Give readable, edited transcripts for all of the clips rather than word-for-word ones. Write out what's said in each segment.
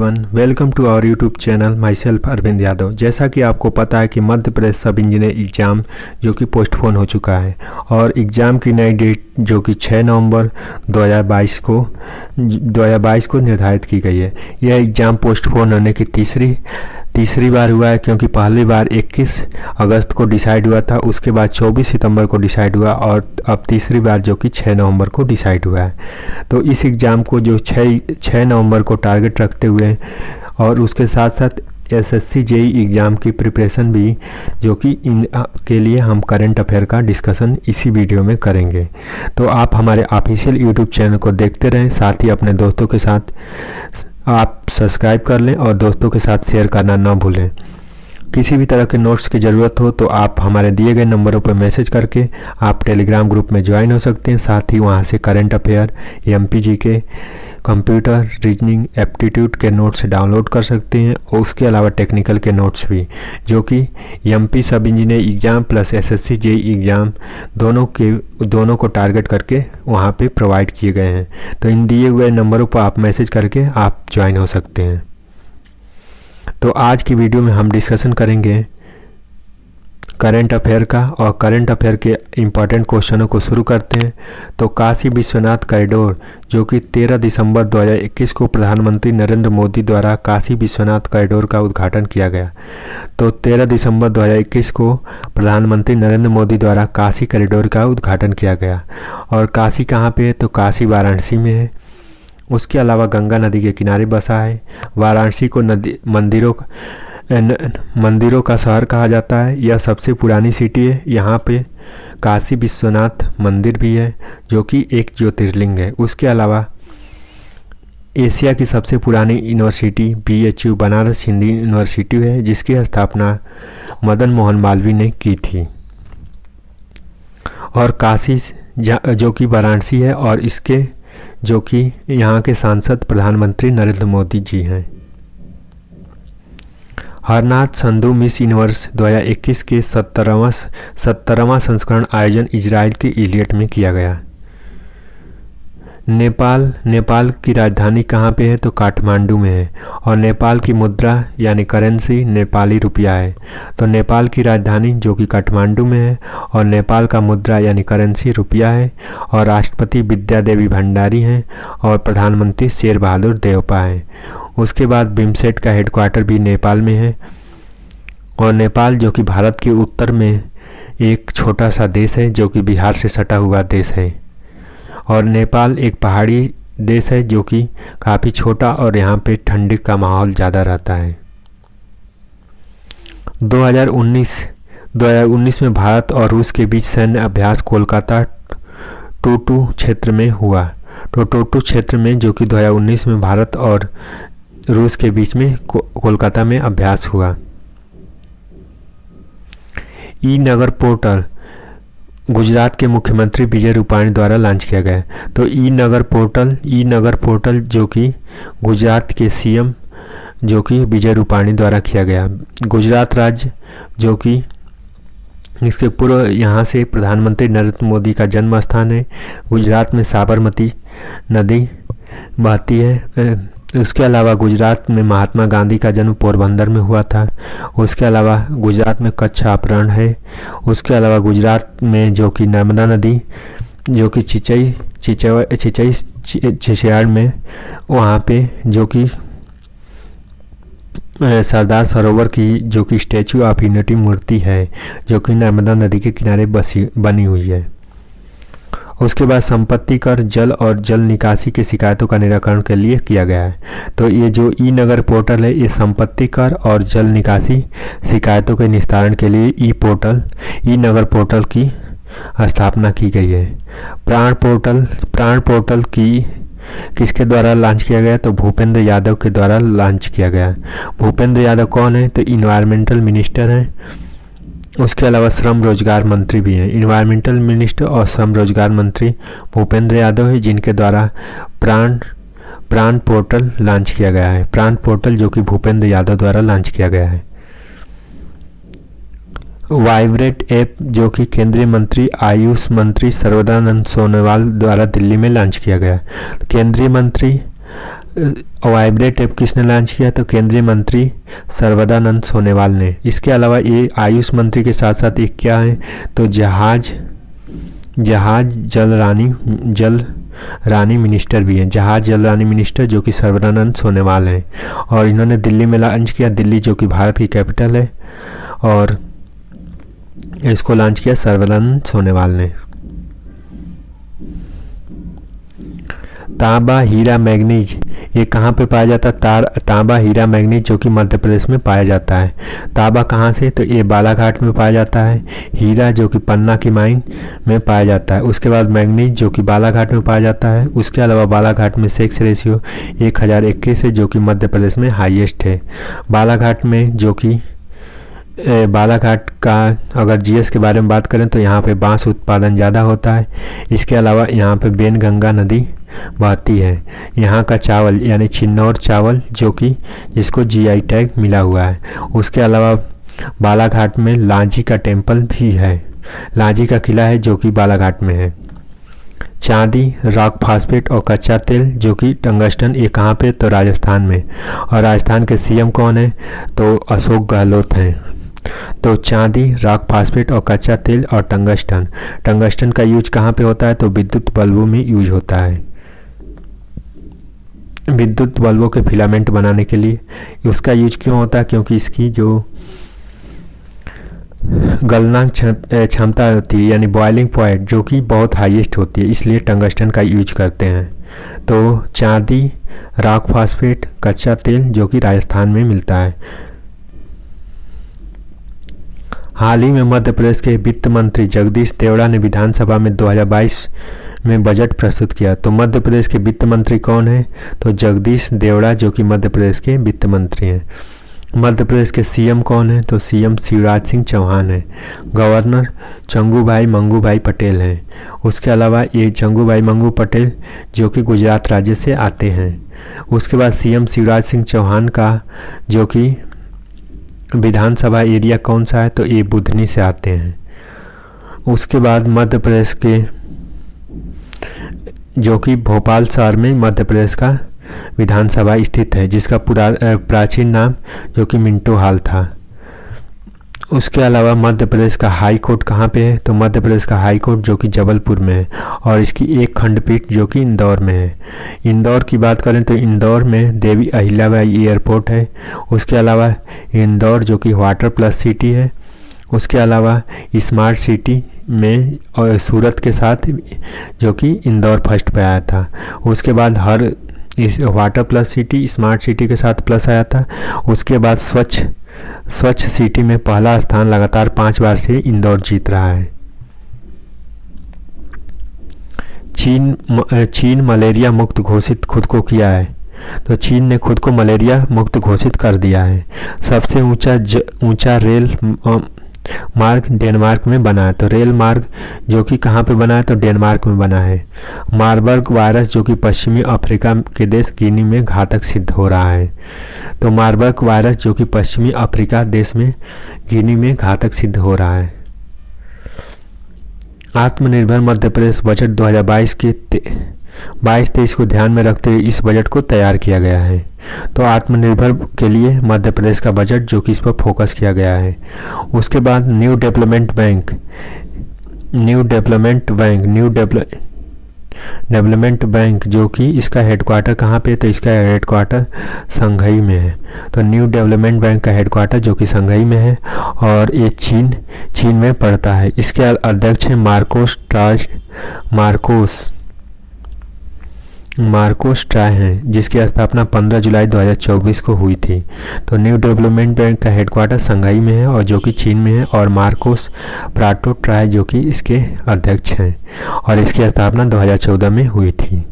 Everyone, welcome to our YouTube channel. Myself Arvind Yadav. जैसा कि आपको पता है कि मध्य प्रदेश सब इंजीनियर एग्ज़ाम जो कि पोस्टपोन हो चुका है और एग्ज़ाम की नई डेट जो कि 6 नवंबर 2022 को निर्धारित की गई है। यह एग्ज़ाम पोस्टपोन होने की तीसरी बार हुआ है, क्योंकि पहली बार 21 अगस्त को डिसाइड हुआ था, उसके बाद 24 सितंबर को डिसाइड हुआ और अब तीसरी बार जो कि 6 नवंबर को डिसाइड हुआ है। तो इस एग्ज़ाम को जो 6 नवंबर को टारगेट रखते हुए और उसके साथ साथ एसएससी जेईई एग्ज़ाम की प्रिपरेशन भी जो कि इन के लिए हम करंट अफेयर का डिस्कशन इसी वीडियो में करेंगे। तो आप हमारे ऑफिशियल यूट्यूब चैनल को देखते रहें, साथ ही अपने दोस्तों के साथ आप सब्सक्राइब कर लें और दोस्तों के साथ शेयर करना ना भूलें। किसी भी तरह के नोट्स की ज़रूरत हो तो आप हमारे दिए गए नंबरों पर मैसेज करके आप टेलीग्राम ग्रुप में ज्वाइन हो सकते हैं। साथ ही वहां से करंट अफेयर, एमपीजी के, कंप्यूटर, रीजनिंग, एप्टीट्यूड के नोट्स डाउनलोड कर सकते हैं और उसके अलावा टेक्निकल के नोट्स भी जो कि एमपी सब engineer exam plus SSC JEE exam दोनों को टारगेट करके वहां पे प्रोवाइड किए गए हैं। तो इन दिए हुए नंबरों पर आप मैसेज करके आप ज्वाइन हो सकते हैं। तो आज की वीडियो में हम डिस्कशन करेंगे करंट अफेयर का और करंट अफेयर के इम्पॉर्टेंट क्वेश्चनों को शुरू करते हैं। तो काशी विश्वनाथ कॉरिडोर जो कि 13 दिसंबर 2021 को प्रधानमंत्री नरेंद्र मोदी द्वारा काशी विश्वनाथ कॉरिडोर का उद्घाटन किया गया। तो 13 दिसंबर 2021 को प्रधानमंत्री नरेंद्र मोदी द्वारा काशी कॉरिडोर का उद्घाटन किया गया। और काशी कहाँ पे है? तो काशी वाराणसी में है। उसके अलावा गंगा नदी के किनारे बसा है। वाराणसी को मंदिरों का शहर कहा जाता है। यह सबसे पुरानी सिटी है। यहाँ पे काशी विश्वनाथ मंदिर भी है जो कि एक ज्योतिर्लिंग है। उसके अलावा एशिया की सबसे पुरानी university BHU Banaras Hindu university है, जिसकी स्थापना मदन मोहन मालवीय ने की थी। और काशी जो कि वाराणसी है और इसके जो कि यहाँ के सांसद प्रधानमंत्री नरेंद्र मोदी जी हैं। हरनाथ संधू मिस यूनिवर्स 2021 के 17वां संस्करण आयोजन इजराइल के इलियट में किया गया। नेपाल की राजधानी कहाँ पे है? तो काठमांडू में है। और नेपाल की मुद्रा यानी करेंसी नेपाली रुपया है। तो नेपाल की राजधानी जो कि काठमांडू में है और नेपाल का मुद्रा यानी करेंसी रुपया है। और राष्ट्रपति विद्या देवी भंडारी हैं और प्रधानमंत्री शेर बहादुर देवपा हैं। उसके बाद बिमस्टेक का हेडक्वार्टर भी नेपाल में है। और नेपाल जो कि भारत के उत्तर में एक छोटा सा देश है जो कि बिहार से सटा हुआ देश है। और नेपाल एक पहाड़ी देश है जो कि काफ़ी छोटा और यहाँ पे ठंडी का माहौल ज़्यादा रहता है। 2019 में भारत और रूस के बीच सैन्य अभ्यास कोलकाता टोटू क्षेत्र में हुआ। तो टोटू क्षेत्र में जो कि 2019 में भारत और रूस के बीच में कोलकाता में अभ्यास हुआ। ई नगर पोर्टल गुजरात के मुख्यमंत्री विजय रूपाणी द्वारा लॉन्च किया गया। तो ई नगर पोर्टल जो कि गुजरात के CM जो कि विजय रूपाणी द्वारा किया गया। गुजरात राज्य जो कि इसके पूर्व यहाँ से प्रधानमंत्री नरेंद्र मोदी का जन्म स्थान है। गुजरात में साबरमती नदी बहती है। उसके अलावा गुजरात में महात्मा गांधी का जन्म पोरबंदर में हुआ था। उसके अलावा गुजरात में कच्छ अपहरण है। उसके अलावा गुजरात में जो कि नर्मदा नदी जो कि चिचयाड़ में वहाँ पे जो कि सरदार सरोवर की जो कि स्टैचू ऑफ यूनिटी मूर्ति है जो कि नर्मदा नदी के किनारे बनी हुई है। उसके बाद संपत्ति कर, जल और जल निकासी की शिकायतों का निराकरण के लिए किया गया है। तो ये जो ई नगर पोर्टल है ये संपत्ति कर और जल निकासी शिकायतों के निस्तारण के लिए ई नगर पोर्टल की स्थापना की गई है। प्राण पोर्टल की किसके द्वारा लॉन्च किया गया? तो भूपेंद्र यादव के द्वारा लॉन्च किया गया। भूपेंद्र यादव कौन है? तो इन्वायरमेंटल मिनिस्टर हैं। उसके अलावा श्रम रोजगार मंत्री भी हैं। इन्वायरमेंटल मिनिस्टर और श्रम रोजगार मंत्री भूपेंद्र यादव है, जिनके द्वारा प्राण पोर्टल लॉन्च किया गया है। प्राण पोर्टल जो कि भूपेंद्र यादव द्वारा लॉन्च किया गया है। वाइब्रेट ऐप जो कि केंद्रीय मंत्री आयुष मंत्री सर्बानंद सोनोवाल द्वारा दिल्ली में लॉन्च किया गया। केंद्रीय मंत्री वाइब्रेट ऐप किसने लॉन्च किया? तो केंद्रीय मंत्री सर्बानंद सोनोवाल ने। इसके अलावा ये आयुष मंत्री के साथ साथ एक क्या है? तो जहाज जल रानी मिनिस्टर भी हैं। जहाज जल रानी मिनिस्टर जो कि सर्बानंद सोनोवाल हैं, और इन्होंने दिल्ली में लॉन्च किया। दिल्ली जो कि भारत की कैपिटल है, और इसको लॉन्च किया सर्बानंद सोनोवाल ने। तांबा हीरा मैग्नीज ये कहाँ पे पाया जाता है? तांबा हीरा मैग्नीज जो कि मध्य प्रदेश में पाया जाता है। तांबा कहाँ से? तो ये बालाघाट में पाया जाता है। हीरा जो कि पन्ना की माइन में पाया जाता है। उसके बाद मैग्नीज जो कि बालाघाट में पाया जाता है। उसके अलावा बालाघाट में सेक्स रेशियो 1021 है जो कि मध्य प्रदेश में हाईएस्ट है। बालाघाट में जो कि बालाघाट का अगर जीएस के बारे में बात करें तो यहाँ पे बांस उत्पादन ज़्यादा होता है। इसके अलावा यहाँ पे बेनगंगा नदी बहती है। यहाँ का चावल यानी चिन्नौर चावल जो कि जिसको जीआई टैग मिला हुआ है। उसके अलावा बालाघाट में लांजी का टेम्पल भी है। लांजी का किला है जो कि बालाघाट में है। चांदी, रॉक फास्फेट और कच्चा तेल जो कि टंगस्टन ये कहाँ पे? तो राजस्थान में। और राजस्थान के सीएम कौन है? तो अशोक गहलोत हैं। तो चांदी, रॉक फास्फेट और कच्चा तेल और टंगस्टन। टंगस्टन का यूज कहाँ पे होता है? तो विद्युत बल्बों में यूज होता है। विद्युत बल्बों के फिलामेंट बनाने के लिए उसका यूज क्यों होता है? क्योंकि इसकी जो गलनांक क्षमता होती है यानी बॉइलिंग पॉइंट जो कि बहुत हाईएस्ट होती है, इसलिए टंगस्टन का यूज करते हैं। तो चांदी, रॉक फास्फेट, कच्चा तेल जो कि राजस्थान में मिलता है। हाल ही में मध्य प्रदेश के वित्त मंत्री जगदीश देवड़ा ने विधानसभा में 2022 में बजट प्रस्तुत किया। तो मध्य प्रदेश के वित्त मंत्री कौन है? तो जगदीश देवड़ा जो कि मध्य प्रदेश के वित्त मंत्री हैं। मध्य प्रदेश के सीएम कौन है? तो सीएम शिवराज सिंह चौहान है। गवर्नर चंगूभाई मंगूभाई पटेल हैं। उसके अलावा ये चंगूभाई मंगू पटेल जो कि गुजरात राज्य से आते हैं। उसके बाद सीएम शिवराज सिंह चौहान का जो कि विधानसभा एरिया कौन सा है? तो ये बुधनी से आते हैं। उसके बाद मध्य प्रदेश के जो कि भोपाल शहर में मध्य प्रदेश का विधानसभा स्थित है, जिसका प्राचीन नाम जो कि मिंटो हॉल था। उसके अलावा मध्य प्रदेश का हाई कोर्ट कहाँ पे है? तो मध्य प्रदेश का हाई कोर्ट जो कि जबलपुर में है, और इसकी एक खंडपीठ जो कि इंदौर में है। इंदौर की बात करें तो इंदौर में देवी अहिल्याबाई एयरपोर्ट है। उसके अलावा इंदौर जो कि वाटर प्लस सिटी है। उसके अलावा स्मार्ट सिटी में और सूरत के साथ जो कि इंदौर फर्स्ट पे आया था। उसके बाद हर इस water plus city smart city के साथ प्लस आया था। उसके बाद स्वच्छ सिटी में पहला स्थान लगातार 5 बार से इंदौर जीत रहा है। चीन मलेरिया मुक्त घोषित खुद को किया है। तो चीन ने खुद को मलेरिया मुक्त घोषित कर दिया है। सबसे ऊंचा रेल मार्ग डेनमार्क में बना है। तो रेल मार्ग जो कि कहाँ पे बना है? तो डेनमार्क में बना है। मार्बर्ग वायरस जो कि पश्चिमी अफ्रीका के देश गिनी में घातक सिद्ध हो रहा है। तो मार्बर्ग वायरस जो कि पश्चिमी अफ्रीका देश में गिनी में घातक सिद्ध हो रहा है। आत्मनिर्भर मध्य प्रदेश बजट 2022 के 22-23 को ध्यान में रखते हुए इस बजट को तैयार किया गया है। तो आत्मनिर्भर के लिए मध्य प्रदेश का बजट जो कि इस पर फोकस किया गया है। उसके बाद न्यू डेवलपमेंट बैंक जो कि इसका हेडक्वार्टर कहाँ पे? तो इसका हेडक्वार्टर संघई में है। तो न्यू डेवलपमेंट बैंक का हेडक्वार्टर जो कि संघई में है, और ये चीन में पड़ता है। इसके अध्यक्ष हैं मार्कोस ट्राय हैं, जिसकी स्थापना 15 जुलाई 2024 को हुई थी। तो न्यू डेवलपमेंट बैंक का हेडक्वार्टर संघई में है और जो कि चीन में है, और मार्कोस प्राटो ट्राय जो कि इसके अध्यक्ष हैं, और इसकी स्थापना 2014 में हुई थी।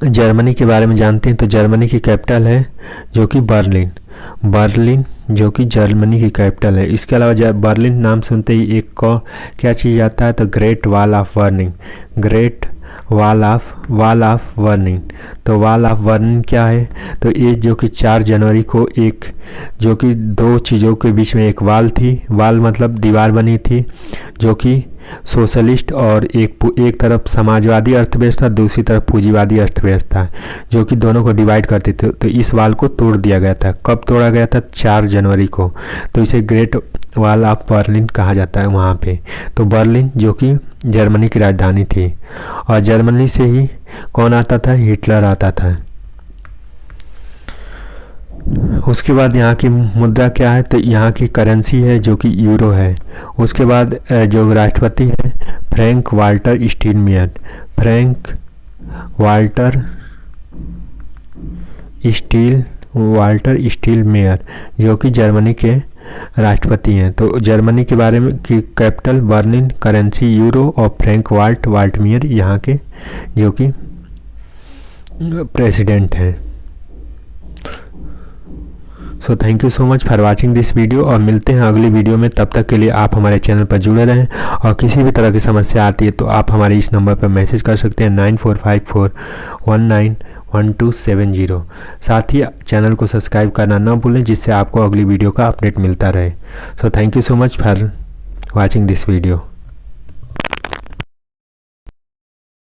जर्मनी के बारे में जानते हैं। तो जर्मनी की कैपिटल है जो कि बर्लिन जो कि जर्मनी की कैपिटल है। इसके अलावा बर्लिन नाम सुनते ही एक को क्या चीज़ आता है? तो great wall of burning. Great wall of Berlin. तो वॉल ऑफ बर्लिन क्या है? तो ये जो कि 4 जनवरी को एक जो कि दो चीज़ों के बीच में एक वाल थी, वाल मतलब दीवार बनी थी, जो कि सोशलिस्ट और एक तरफ समाजवादी अर्थव्यवस्था, दूसरी तरफ पूंजीवादी अर्थव्यवस्था, जो कि दोनों को डिवाइड करती थी। तो इस वाल को तोड़ दिया गया था। कब तोड़ा गया था? 4 जनवरी को। तो इसे ग्रेट वॉल ऑफ बर्लिन कहा जाता है वहाँ पे। तो बर्लिन जो कि जर्मनी की राजधानी थी, और जर्मनी से ही कौन आता था? हिटलर आता था। उसके बाद यहाँ की मुद्रा क्या है? तो यहाँ की करेंसी है जो कि यूरो है। उसके बाद जो राष्ट्रपति है फ्रैंक वाल्टर स्टीनमेयर, फ्रैंक वाल्टर स्टीनमेयर, जो कि जर्मनी के राष्ट्रपति हैं। तो जर्मनी के बारे में कि कैपिटल बर्लिन, करेंसी यूरो, और फ्रैंक वाल्टमियर यहाँ के जो कि प्रेसिडेंट हैं। So thank you so much for watching this video, और मिलते हैं अगली वीडियो में। तब तक के लिए आप हमारे चैनल पर जुड़े रहें, और किसी भी तरह की समस्या आती है तो आप हमारे इस नंबर पर मैसेज कर सकते हैं 9454191270। साथ ही चैनल को सब्सक्राइब करना ना भूलें, जिससे आपको अगली वीडियो का अपडेट मिलता रहे। So thank you so much for watching this video.